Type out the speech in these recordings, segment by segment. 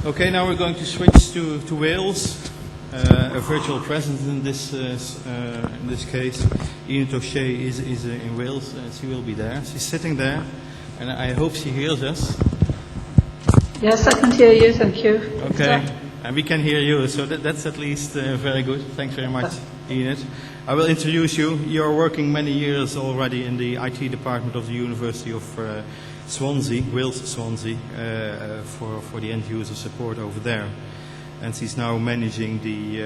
Okay, now we're going to switch to Wales. A virtual presence in this case. Enid is in Wales. She will be there. She's sitting there, and I hope she hears us. Yes, I can hear you. Thank you. Okay, and we can hear you, so that's at least very good. Thanks very much, Enid. I will introduce you. You're working many years already in the IT department of the University of Swansea, Swansea, for the end user support over there. And she's now managing the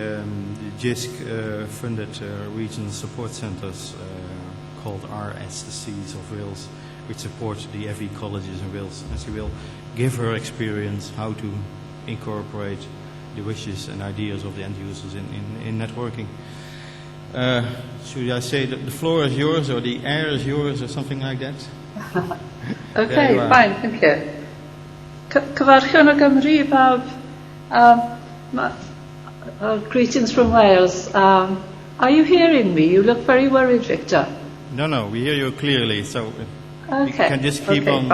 JISC funded regional support centres called RSCs of Wales, which support the FE colleges in Wales. And she will give her experience how to incorporate the wishes and ideas of the end users in networking. Should I say that the floor is yours, or the air is yours, or something like that? Okay, fine, thank you. Cyfarchion o Gymru i bawb. Greetings from Wales. Are you hearing me? You look very worried, Victor. No, we hear you clearly, so okay. we can just keep on.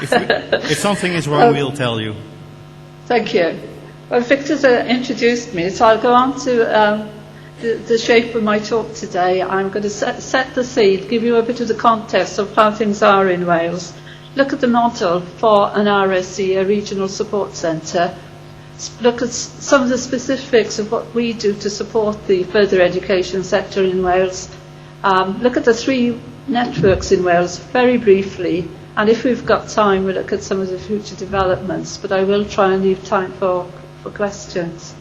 If something is wrong, we'll tell you. Thank you. Well, Victor's introduced me, so I'll go on to the shape of my talk today. I'm going to set the scene, give you a bit of the context of how things are in Wales, look at the model for an RSC, a regional support centre, look at some of the specifics of what we do to support the further education sector in Wales, look at the three networks in Wales very briefly, and if we've got time we'll look at some of the future developments, but I will try and leave time for questions.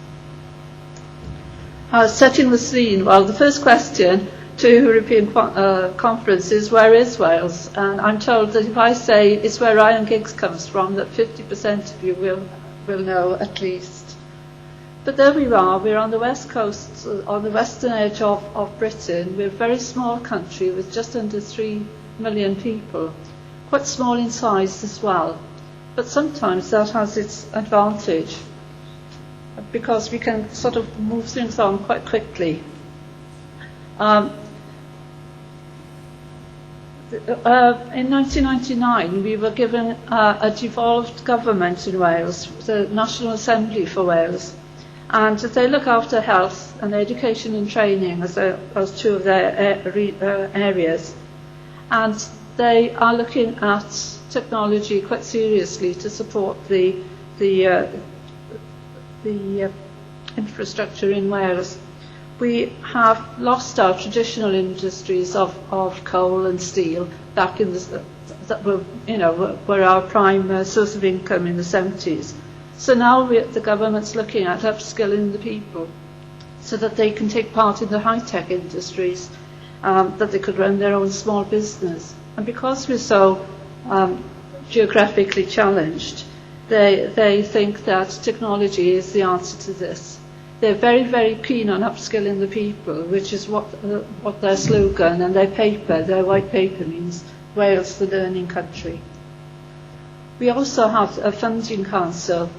Setting the scene, well, the first question to European conference is, where is Wales? And I'm told that if I say it's where Ryan Giggs comes from, that 50% of you will know at least. But there we are, we're on the west coast, on the western edge of Britain. We're a very small country with just under 3 million people, quite small in size as well. But sometimes that has its advantage, because we can sort of move things on quite quickly. In 1999, we were given a devolved government in Wales, the National Assembly for Wales, and they look after health and education and training as two of their areas. And they are looking at technology quite seriously to support the infrastructure in Wales. We have lost our traditional industries of coal and steel back in that were our prime source of income in the 70s. So now the government's looking at upskilling the people so that they can take part in the high-tech industries, that they could run their own small business. And because we're so geographically challenged, they think that technology is the answer to this. They're very, very keen on upskilling the people, which is what their slogan and their white paper means, Wales, the learning country. We also have a funding council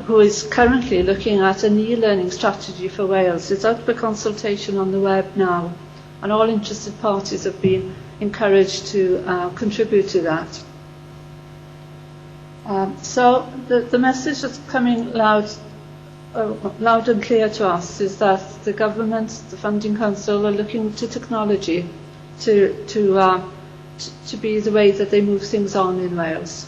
who is currently looking at an e-learning strategy for Wales. It's out for consultation on the web now, and all interested parties have been encouraged to contribute to that. So the message that's coming loud and clear to us is that the government, the funding council, are looking to technology to be the way that they move things on in Wales.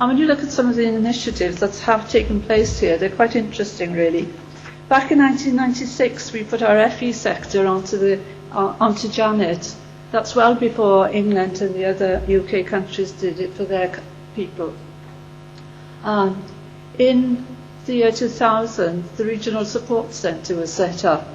And when you look at some of the initiatives that have taken place here, they're quite interesting, really. Back in 1996, we put our FE sector onto Janet. That's well before England and the other UK countries did it for their people. In the year 2000, the Regional Support Centre was set up.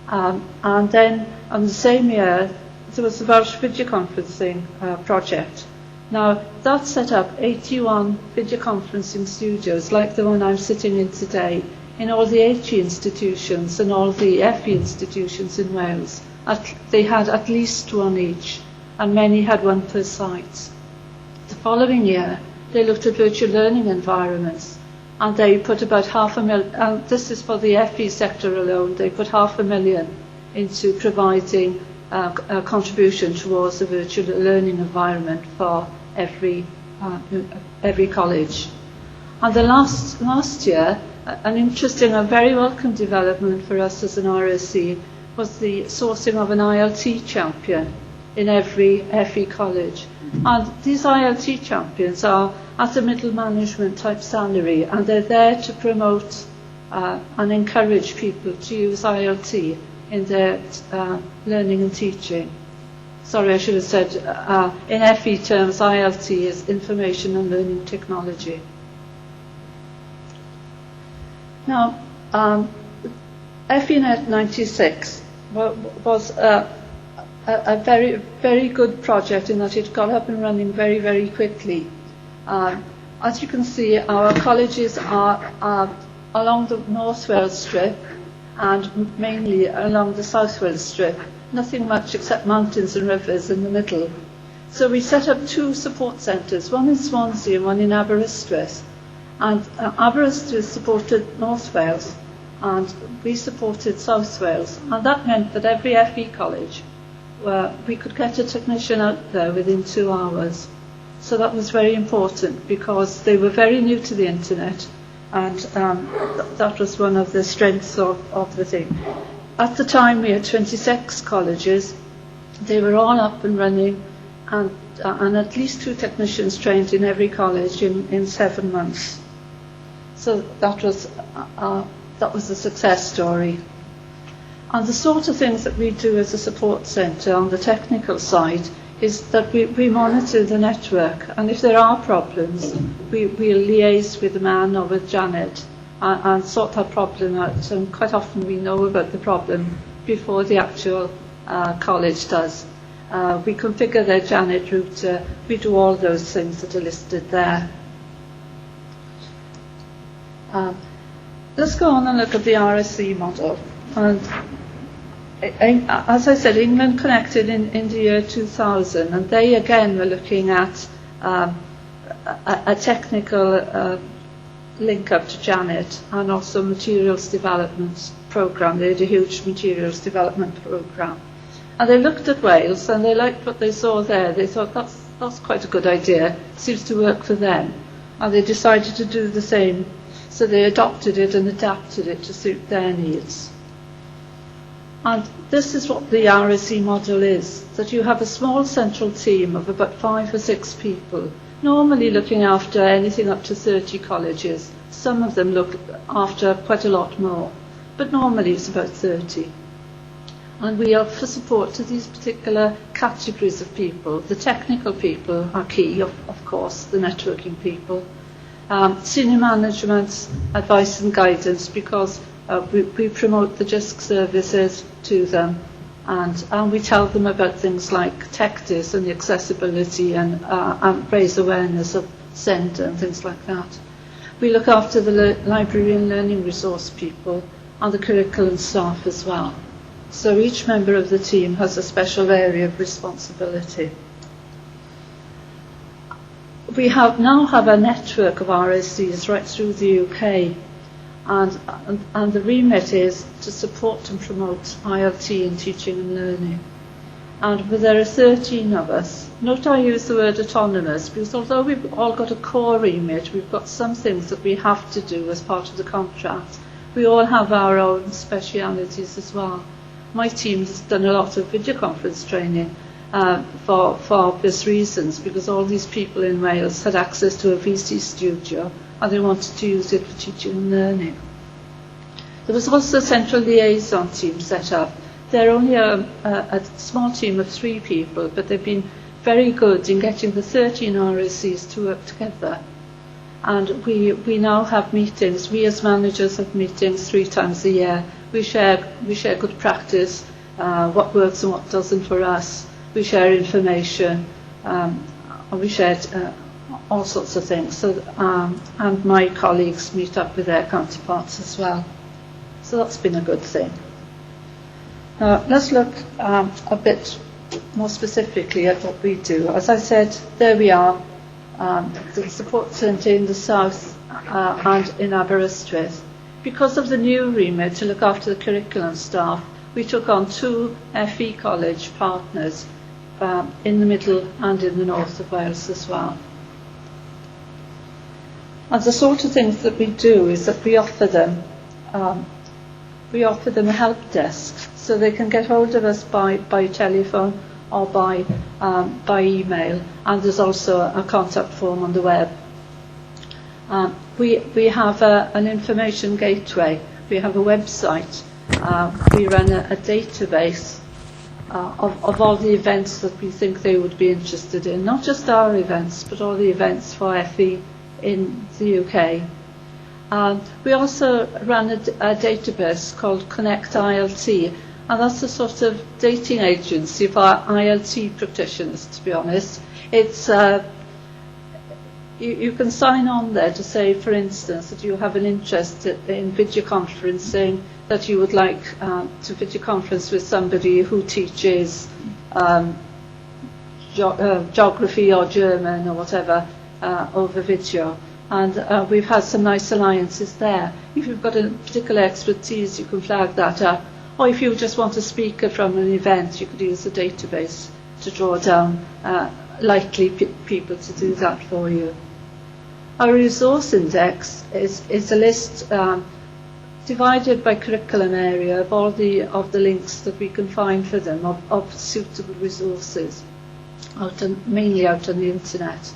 And then, on the same year, there was the Welsh Video Conferencing project. Now, that set up 81 video conferencing studios, like the one I'm sitting in today, in all the HE institutions and all the FE institutions in Wales. They had at least one each, and many had one per site. The following year, they looked at virtual learning environments, and they put about $500,000, and this is for the FE sector alone, they put $500,000 into providing a contribution towards the virtual learning environment for every college. And the last year, an interesting and very welcome development for us as an RSC was the sourcing of an ILT champion in every FE college. And these ILT champions are at a middle management type salary, and they're there to promote and encourage people to use ILT in their learning and teaching. Sorry, I should have said, in FE terms, ILT is Information and Learning Technology. Now, FENet 96 was a very, very good project in that it got up and running very, very quickly. As you can see, our colleges are along the North Wales strip and mainly along the South Wales strip. Nothing much except mountains and rivers in the middle. So we set up 2 support centres, one in Swansea and one in Aberystwyth. And Aberystwyth supported North Wales and we supported South Wales. And that meant that every FE college, we could get a technician out there within 2 hours. So that was very important because they were very new to the internet, and that was one of the strengths of the thing. At the time we had 26 colleges. They were all up and running, and at least 2 technicians trained in every college in 7 months. So that was a success story. And the sort of things that we do as a support centre on the technical side is that we monitor the network, and if there are problems, we'll liaise with the man or with Janet and sort that problem out. And quite often we know about the problem before the actual college does. We configure their Janet router, we do all those things that are listed there. Let's go on and look at the RSC model. And as I said, England connected in the year 2000, and they again were looking at a technical link up to Janet and also materials development programme. They had a huge materials development programme. And they looked at Wales and they liked what they saw there. They thought that's quite a good idea, seems to work for them. And they decided to do the same. So they adopted it and adapted it to suit their needs. And this is what the RSC model is, that you have a small central team of about 5 or 6 people, normally looking after anything up to 30 colleges. Some of them look after quite a lot more, but normally it's about 30. And we offer support to these particular categories of people. The technical people are key, of course, the networking people. Senior management, advice and guidance, because we promote the JISC services to them, and we tell them about things like TechDis and the accessibility and raise awareness of SEND and things like that. We look after the library and learning resource people and the curriculum staff as well. So each member of the team has a special area of responsibility. We now have a network of RSCs right through the UK, and the remit is to support and promote ILT in teaching and learning. And there are 13 of us. Note I use the word autonomous, because although we've all got a core remit, we've got some things that we have to do as part of the contract. We all have our own specialities as well. My team has done a lot of video conference training for obvious reasons, because all these people in Wales had access to a VC studio and they wanted to use it for teaching and learning. There was also a central liaison team set up. They're only a small team of 3 people, but they've been very good in getting the 13 RSCs to work together. And we now have meetings. We as managers have meetings 3 times a year. We share good practice, what works and what doesn't for us. We share information, and we share all sorts of things. So, and my colleagues meet up with their counterparts as well. So that's been a good thing. Now let's look a bit more specifically at what we do. As I said, there we are, the support centre in the south and in Aberystwyth. Because of the new remit to look after the curriculum staff, we took on 2 FE college partners in the middle and in the north of Wales as well. And the sort of things that we do is that we offer them a help desk, so they can get hold of us by telephone or by email, and there's also a contact form on the web. We have an information gateway. We have a website. We run a database of all the events that we think they would be interested in, not just our events, but all the events for FE in the UK. We also run a database called Connect ILT, and that's a sort of dating agency for ILT practitioners, to be honest. It's you can sign on there to say, for instance, that you have an interest in video conferencing, that you would like to video conference with somebody who teaches geography or German or whatever over video. And we've had some nice alliances there. If you've got a particular expertise, you can flag that up. Or if you just want a speaker from an event, you could use the database to draw down likely people to do that for you. Our resource index is a list divided by curriculum area of all of the links that we can find for them of suitable resources, mainly out on the internet.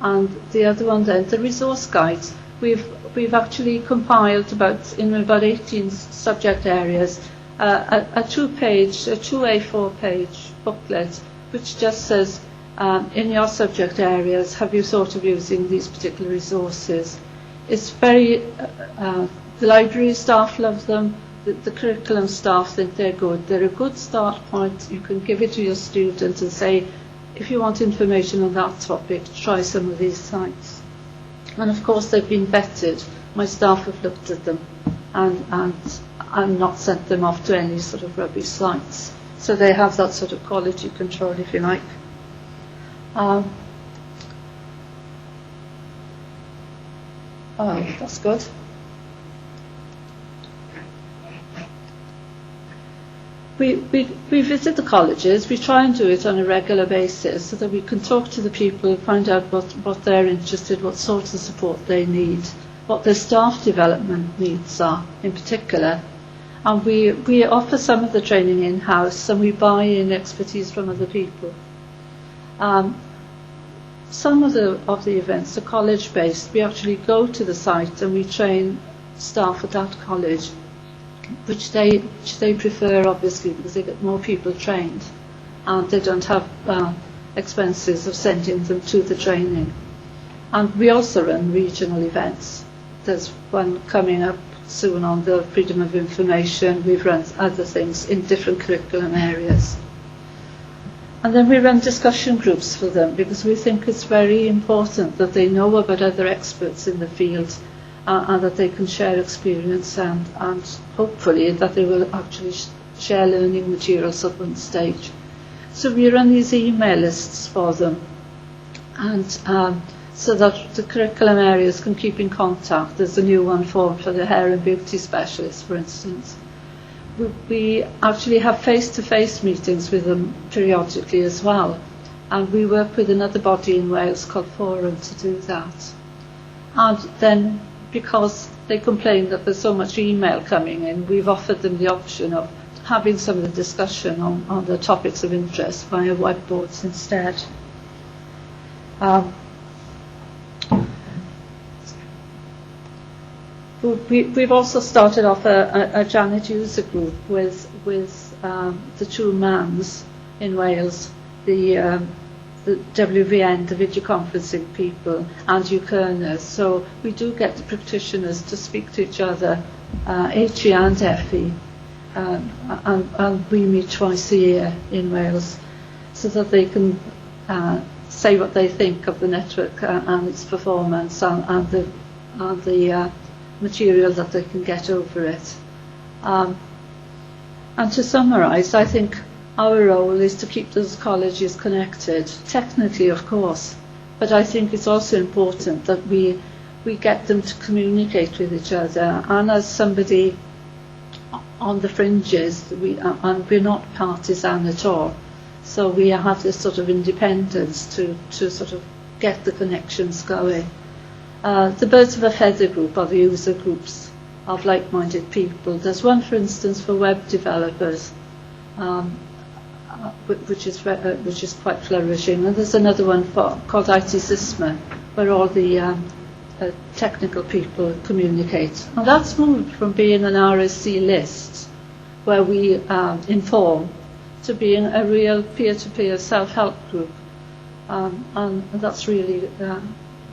And the other one then, the resource guides. We've actually compiled in about 18 subject areas a 2 A4-page booklet which just says, in your subject areas, have you thought of using these particular resources? It's very, the library staff love them, the curriculum staff think they're good. They're a good start point. You can give it to your student and say, if you want information on that topic, try some of these sites. And of course they've been vetted. My staff have looked at them and not sent them off to any sort of rubbish sites. So they have that sort of quality control, if you like. Oh, that's good. We visit the colleges. We try and do it on a regular basis so that we can talk to the people, find out what they're interested, what sorts of support they need, what their staff development needs are in particular. And we offer some of the training in-house, and we buy in expertise from other people. Some of the events are college-based. We actually go to the site and we train staff at that college, which they prefer, obviously, because they get more people trained, and they don't have expenses of sending them to the training. And we also run regional events. There's one coming up soon on the freedom of information. We've run other things in different curriculum areas. And then we run discussion groups for them, because we think it's very important that they know about other experts in the field, and that they can share experience, and hopefully that they will actually share learning materials at one stage. So we run these email lists for them, and so that the curriculum areas can keep in contact. There's a new one formed for the hair and beauty specialists, for instance. We actually have face-to-face meetings with them periodically as well, and we work with another body in Wales called Forum to do that. And then, because they complain that there's so much email coming in, we've offered them the option of having some of the discussion on the topics of interest via whiteboards instead. We've also started off a Janet user group with the two MANs in Wales, the WVN, the video conferencing people, and UKerners. So we do get the practitioners to speak to each other, HE and FE, and we meet twice a year in Wales, so that they can say what they think of the network and its performance, and the material that they can get over it. And to summarise, I think our role is to keep those colleges connected, technically of course, but I think it's also important that we get them to communicate with each other, and as somebody on the fringes, and we're not partisan at all, so we have this sort of independence to sort of get the connections going. The birds of a feather group are the user groups of like-minded people. There's one, for instance, for web developers, which is quite flourishing, and there's another one called IT Sysma, where all the technical people communicate. And that's moved from being an RSC list, where we inform, to being a real peer-to-peer self-help group, and that's really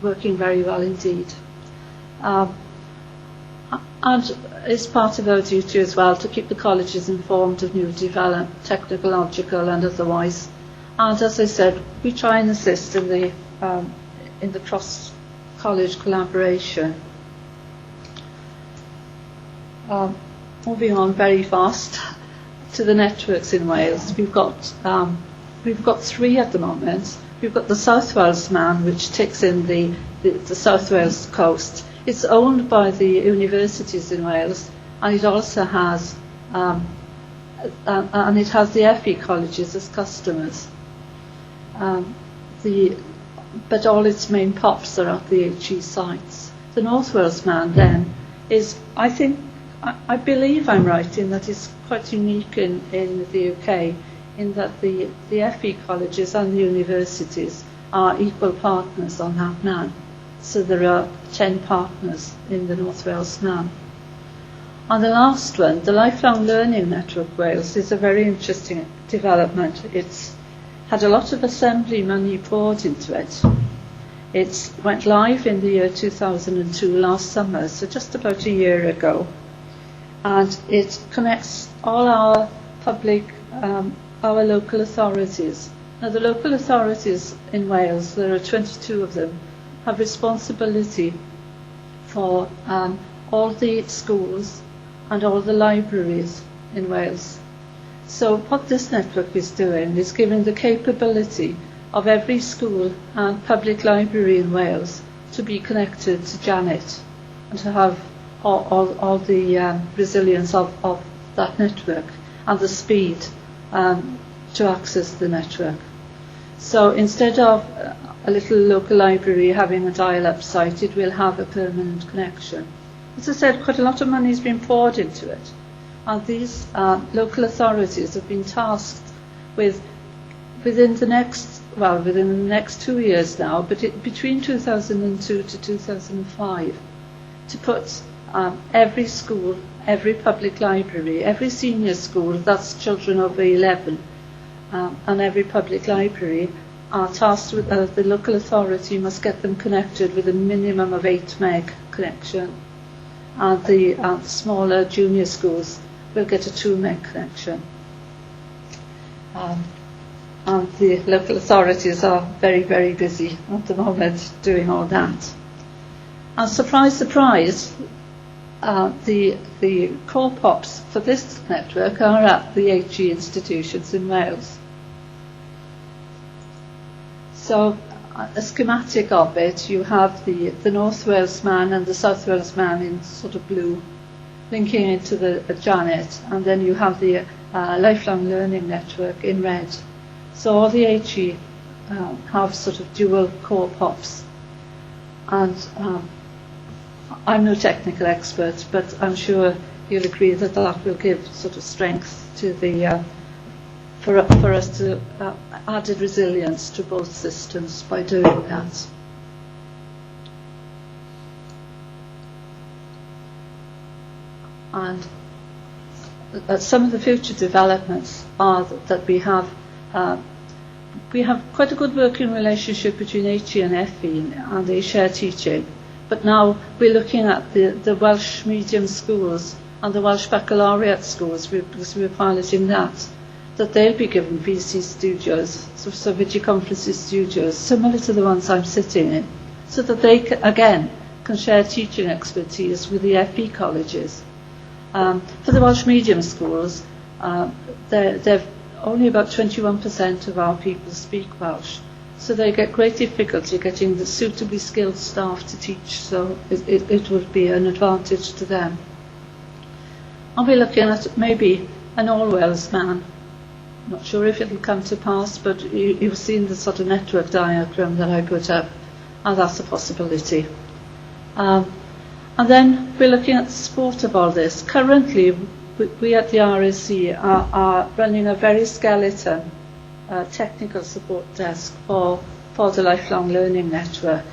working very well indeed. And it's part of our duty as well to keep the colleges informed of new development, technological and otherwise. And as I said, we try and assist in the cross-college collaboration. Moving on very fast to the networks in Wales. We've got 3 at the moment. We've got the South Wales Man, which takes in the South Wales coast. It's owned by the universities in Wales, and it also has the FE colleges as customers. But all its main POPs are at the HE sites. The North Wales Man then is, I believe I'm right in that it's quite unique in the UK, in that the FE colleges and the universities are equal partners on that MAN. So there are 10 partners in the North Wales MAN. And the last one, the Lifelong Learning Network Wales, is a very interesting development. It's had a lot of assembly money poured into it. It went live in the year 2002, last summer, so just about a year ago. And it connects all our public, our local authorities. Now the local authorities in Wales, there are 22 of them, have responsibility for all the schools and all the libraries in Wales. So what this network is doing is giving the capability of every school and public library in Wales to be connected to Janet and to have all the resilience of that network and the speed to access the network. So instead of a little local library having a dial-up site, it will have a permanent connection. As I said, quite a lot of money has been poured into it, and these local authorities have been tasked with, within the next 2 years now, but between 2002 to 2005, to put every school, every public library, every senior school, that's children over 11, and every public library are tasked with, the local authority must get them connected with a minimum of 8 meg connection, and the smaller junior schools will get a 2 meg connection. And the local authorities are very, very busy at the moment doing all that. And surprise, surprise, the core POPs for this network are at the HE institutions in Wales. So a schematic of it, you have the North Wales Man and the South Wales Man in sort of blue, linking into the Janet, and then you have the Lifelong Learning Network in red. So all the HE have sort of dual core POPs. And I'm no technical expert, but I'm sure you'll agree that that will give sort of strength to the for us to added resilience to both systems by doing that. And some of the future developments are that we have quite a good working relationship between HE and FE, and they share teaching. But now we're looking at the Welsh medium schools and the Welsh baccalaureate schools, because we're piloting that they'll be given VC studios, so video conferencing studios, similar to the ones I'm sitting in, so that they can share teaching expertise with the FE colleges. For the Welsh medium schools, they've only about 21% of our people speak Welsh, so they get great difficulty getting the suitably skilled staff to teach, so it would be an advantage to them. I'll be looking at maybe an all-Wales Man. Not sure if it'll come to pass, but you've seen the sort of network diagram that I put up, and that's a possibility. And then we're looking at the support of all this. Currently, we at the RSC are running a very skeleton technical support desk for the Lifelong Learning Network.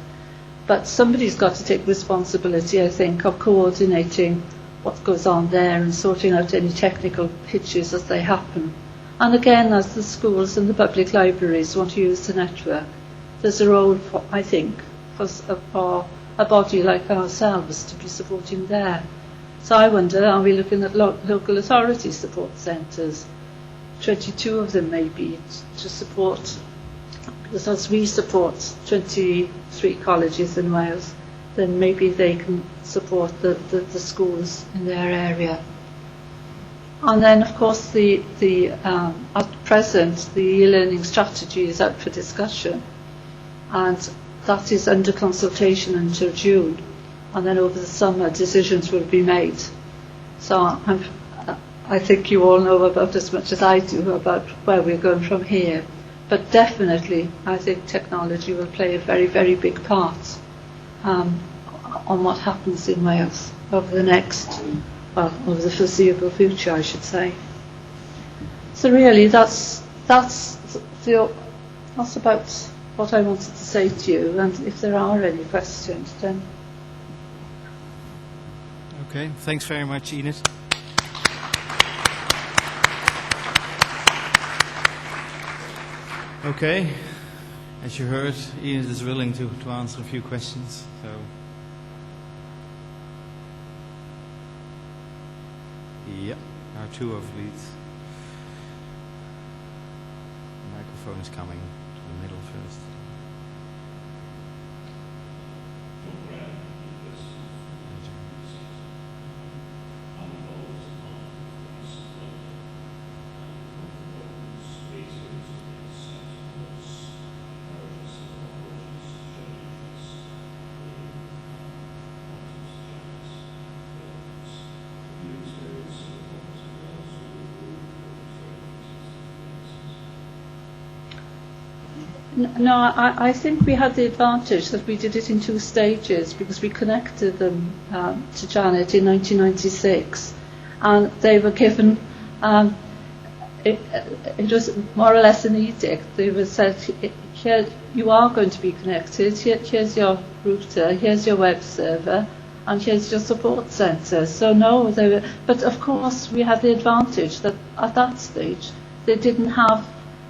But somebody's got to take responsibility, I think, of coordinating what goes on there and sorting out any technical hitches as they happen. And again, as the schools and the public libraries want to use the network, there's a role, for, I think, for a body like ourselves to be supporting there. So I wonder, are we looking at local authority support centres? 22 of them maybe, to support, because as we support 23 colleges in Wales, then maybe they can support the schools in their area. And then, of course, at present, the e-learning strategy is out for discussion, and that is under consultation until June. And then over the summer, decisions will be made. So I think you all know about as much as I do about where we're going from here. But definitely, I think technology will play a very, very big part on what happens in Wales over the foreseeable future, I should say. So really, that's about what I wanted to say to you. And if there are any questions, then. Okay, thanks very much, Enid. Okay, as you heard, Enid is willing to answer a few questions. So, yeah, our two of leads. The microphone is coming to the middle first. No, I think we had the advantage that we did it in 2 stages, because we connected them to Janet in 1996, and they were given, it was more or less an edict. They were said, here, you are going to be connected, here's your router, here's your web server, and here's your support centre. So no, but of course we had the advantage that at that stage they didn't have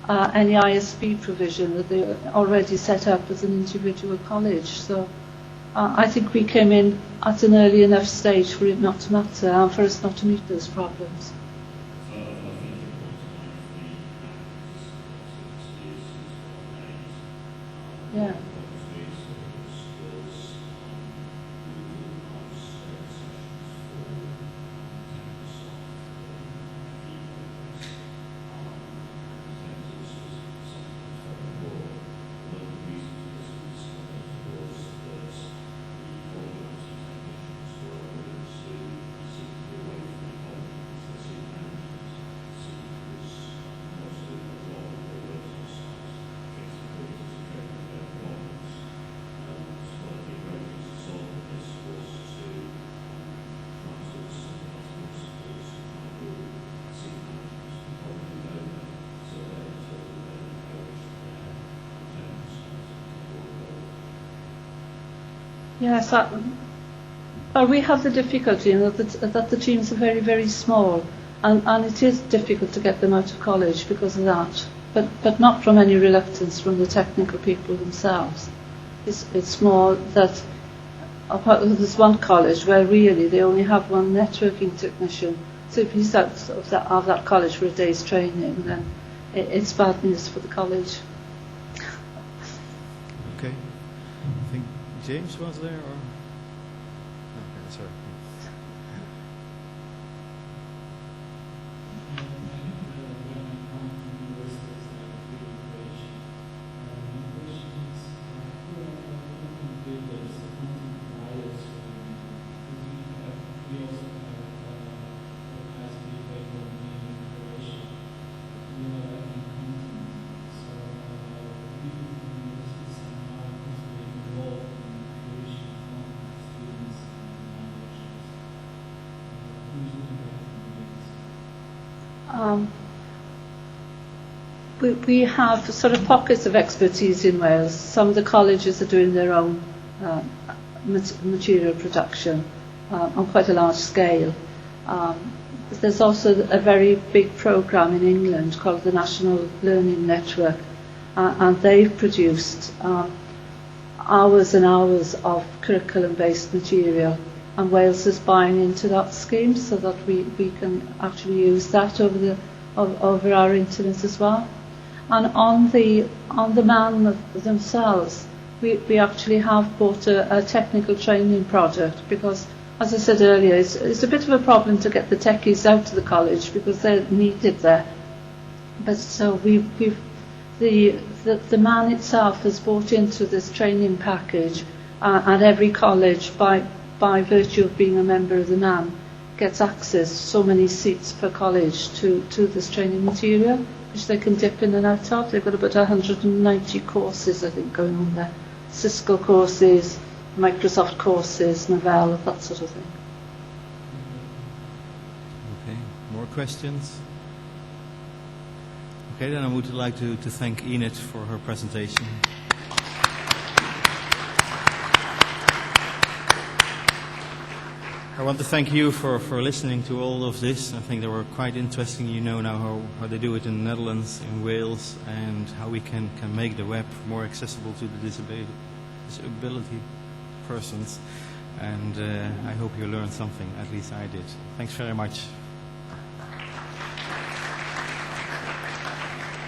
any ISP provision, that they were already set up as an individual college. So I think we came in at an early enough stage for it not to matter and for us not to meet those problems. Yeah. Yes, well, we have the difficulty that the teams are very, very small, and it is difficult to get them out of college because of that, but not from any reluctance from the technical people themselves. It's more that there's one college where really they only have one networking technician, so if he's out of that college for a day's training, then it's bad news for the college. Okay. I think James was there, or? Okay, sorry. We have sort of pockets of expertise in Wales. Some of the colleges are doing their own material production on quite a large scale. There's also a very big programme in England called the National Learning Network, and they've produced hours and hours of curriculum-based material, and Wales is buying into that scheme so that we can actually use that over our internet as well. And on the man themselves, we actually have bought a technical training product because, as I said earlier, it's a bit of a problem to get the techies out to the college because they're needed there. But so the man itself has bought into this training package, and every college, by virtue of being a member of the NAN, gets access so many seats per college to this training material, which they can dip in and out of. They've got about 190 courses, I think, going on there. Cisco courses, Microsoft courses, Novell, that sort of thing. Okay, more questions? Okay, then I would like to thank Enid for her presentation. I want to thank you for listening to all of this. I think they were quite interesting. You know now how they do it in the Netherlands, in Wales, and how we can make the web more accessible to the disability persons. And I hope you learned something, at least I did. Thanks very much.